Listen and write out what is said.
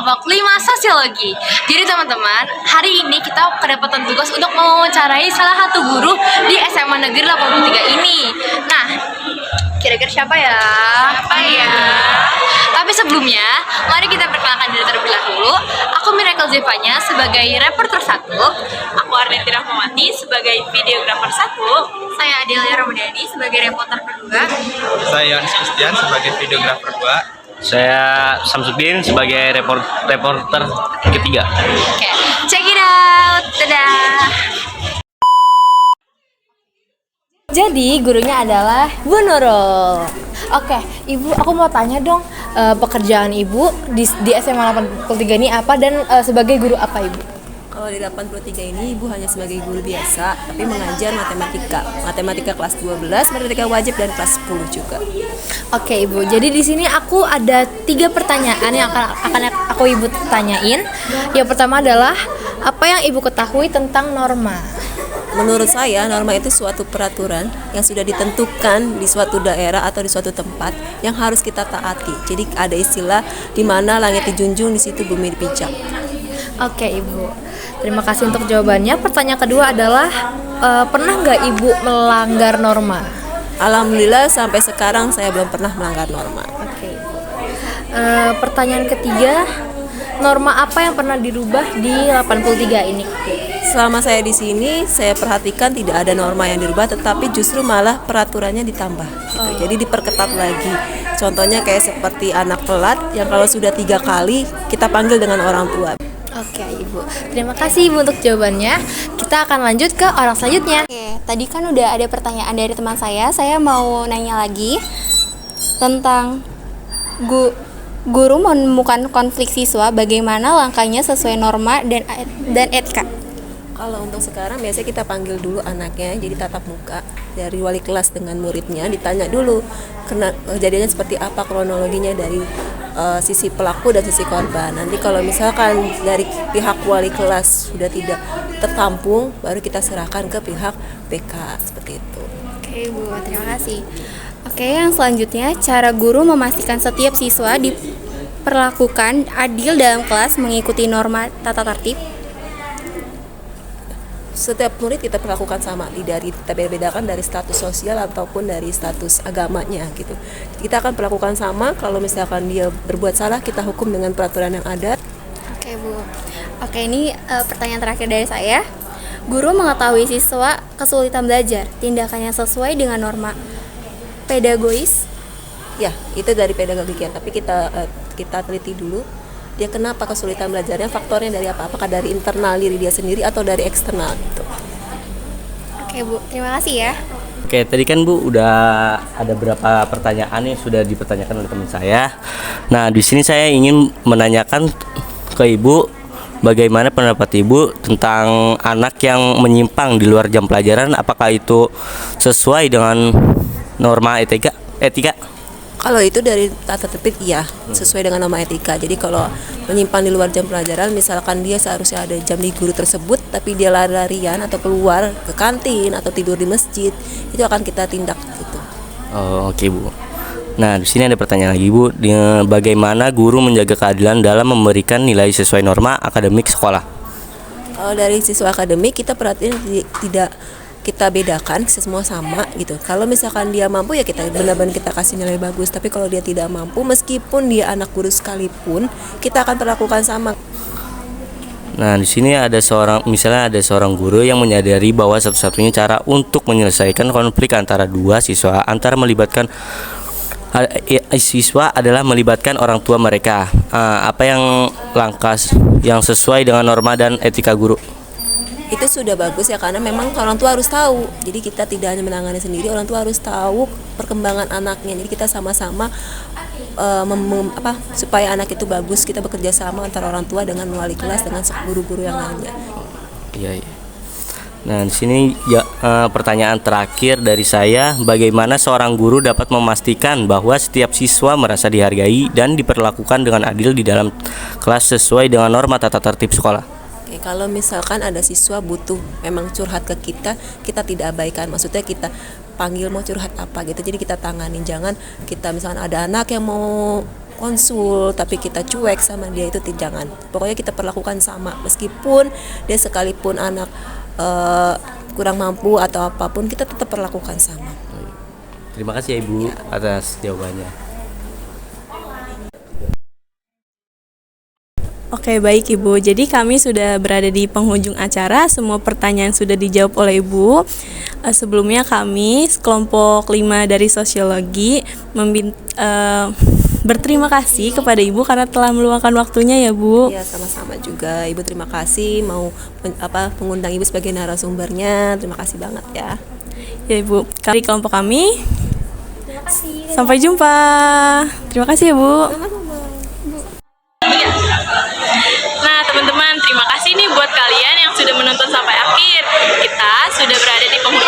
kelompok 5 sosiologi. Jadi teman-teman, hari ini kita kedapatan tugas untuk mewawancarai salah satu guru di SMA Negeri 83 ini. Nah, kira-kira siapa ya? Tapi sebelumnya, mari kita perkenalkan diri terlebih dahulu. Aku Miracle Zevanya sebagai reporter 1. Aku Arneti Rahmawati sebagai videografer 1. Saya Adelia Ramadhani sebagai reporter kedua. Saya Yohanes Christian sebagai videografer 2. Saya Samsudin sebagai reporter ketiga. Oke, check it out. Dadah. Jadi gurunya adalah Bu Nurul. Oke, Ibu, aku mau tanya dong, pekerjaan Ibu di SMA 83 ini apa dan sebagai guru apa Ibu? Kalau di 83 ini Ibu hanya sebagai guru biasa, tapi mengajar matematika kelas 12, matematika wajib dan kelas 10 juga. Oke Ibu, jadi di sini aku ada 3 pertanyaan yang akan aku Ibu tanyain. Yang pertama adalah, apa yang Ibu ketahui tentang norma? Menurut saya, norma itu suatu peraturan yang sudah ditentukan di suatu daerah atau di suatu tempat yang harus kita taati. Jadi ada istilah di mana langit dijunjung, di situ bumi dipijak. Oke Ibu, terima kasih untuk jawabannya. Pertanyaan kedua adalah, pernah nggak Ibu melanggar norma? Alhamdulillah sampai sekarang saya belum pernah melanggar norma. Oke Ibu. Pertanyaan ketiga, norma apa yang pernah dirubah di 83 ini? Selama saya di sini, saya perhatikan tidak ada norma yang dirubah, tetapi justru malah peraturannya ditambah. Gitu. Jadi diperketat lagi. Contohnya kayak seperti anak telat yang kalau sudah 3 kali kita panggil dengan orang tua. Oke Ibu, terima kasih Ibu untuk jawabannya. Kita akan lanjut ke orang selanjutnya. Oke, tadi kan udah ada pertanyaan dari teman saya. Saya mau nanya lagi tentang guru menemukan konflik siswa, bagaimana langkahnya sesuai norma dan etika. Kalau untuk sekarang biasanya kita panggil dulu anaknya, jadi tatap muka dari wali kelas dengan muridnya, ditanya dulu kejadiannya seperti apa, kronologinya dari sisi pelaku dan sisi korban. Nanti kalau misalkan dari pihak wali kelas sudah tidak tertampung, baru kita serahkan ke pihak PK, seperti itu. Oke Bu, terima kasih. Oke, yang selanjutnya, cara guru memastikan setiap siswa diperlakukan adil dalam kelas mengikuti norma tata tertib. Setiap murid kita perlakukan sama, tidak kita bedakan dari status sosial ataupun dari status agamanya gitu. Kita akan perlakukan sama. Kalau misalkan dia berbuat salah, kita hukum dengan peraturan yang ada. Oke Bu. Oke, ini pertanyaan terakhir dari saya. Guru mengetahui siswa kesulitan belajar, tindakannya sesuai dengan norma pedagogis. Ya, itu dari pedagogika. Tapi kita teliti dulu. Dia kenapa kesulitan belajarnya, faktornya dari apa? Apakah dari internal diri dia sendiri atau dari eksternal gitu. Oke Bu, terima kasih ya. Oke, tadi kan Bu udah ada beberapa pertanyaan yang sudah dipertanyakan oleh teman saya. Nah, di sini saya ingin menanyakan ke Ibu, bagaimana pendapat Ibu tentang anak yang menyimpang di luar jam pelajaran, apakah itu sesuai dengan norma etika? Kalau itu dari tata tertib, iya, sesuai dengan norma etika. Jadi kalau menyimpang di luar jam pelajaran, misalkan dia seharusnya ada jam di guru tersebut, tapi dia lari-larian atau keluar ke kantin atau tidur di masjid, itu akan kita tindak gitu. Oh, oke Bu. Nah, di sini ada pertanyaan lagi Bu, bagaimana guru menjaga keadilan dalam memberikan nilai sesuai norma akademik sekolah? Kalau dari siswa akademik, kita perhatiin tidak kita bedakan, semua sama gitu. Kalau misalkan dia mampu, ya kita benar-benar kita kasih nilai bagus. Tapi kalau dia tidak mampu, meskipun dia anak guru sekalipun, kita akan perlakukan sama. Nah, di sini ada seorang guru yang menyadari bahwa satu-satunya cara untuk menyelesaikan konflik antara dua siswa siswa adalah melibatkan orang tua mereka. Apa yang langkah yang sesuai dengan norma dan etika guru? Itu sudah bagus ya, karena memang orang tua harus tahu. Jadi kita tidak hanya menangani sendiri, orang tua harus tahu perkembangan anaknya. Jadi kita sama-sama supaya anak itu bagus, kita bekerja sama antara orang tua dengan wali kelas dengan guru-guru yang lainnya. Iya. Nah, di sini pertanyaan terakhir dari saya, bagaimana seorang guru dapat memastikan bahwa setiap siswa merasa dihargai dan diperlakukan dengan adil di dalam kelas sesuai dengan norma tata tertib sekolah? Oke, kalau misalkan ada siswa butuh memang curhat ke kita tidak abaikan. Maksudnya kita panggil mau curhat apa gitu, jadi kita tanganin. Jangan kita misalkan ada anak yang mau konsul tapi kita cuek sama dia, itu jangan. Pokoknya kita perlakukan sama, meskipun dia sekalipun anak kurang mampu atau apapun, kita tetap perlakukan sama. Terima kasih ya Ibu atas jawabannya. Oke, baik Ibu. Jadi kami sudah berada di penghujung acara. Semua pertanyaan sudah dijawab oleh Ibu. Sebelumnya kami kelompok 5 dari sosiologi berterima kasih kepada Ibu karena telah meluangkan waktunya ya Bu. Ya, sama-sama juga Ibu, terima kasih mau mengundang Ibu sebagai narasumbernya. Terima kasih banget ya. Ya Ibu, dari kelompok kami. Terima kasih. Sampai jumpa. Terima kasih ya Bu. Nah teman-teman, terima kasih nih buat kalian yang sudah menonton sampai akhir. Kita sudah berada di penghujung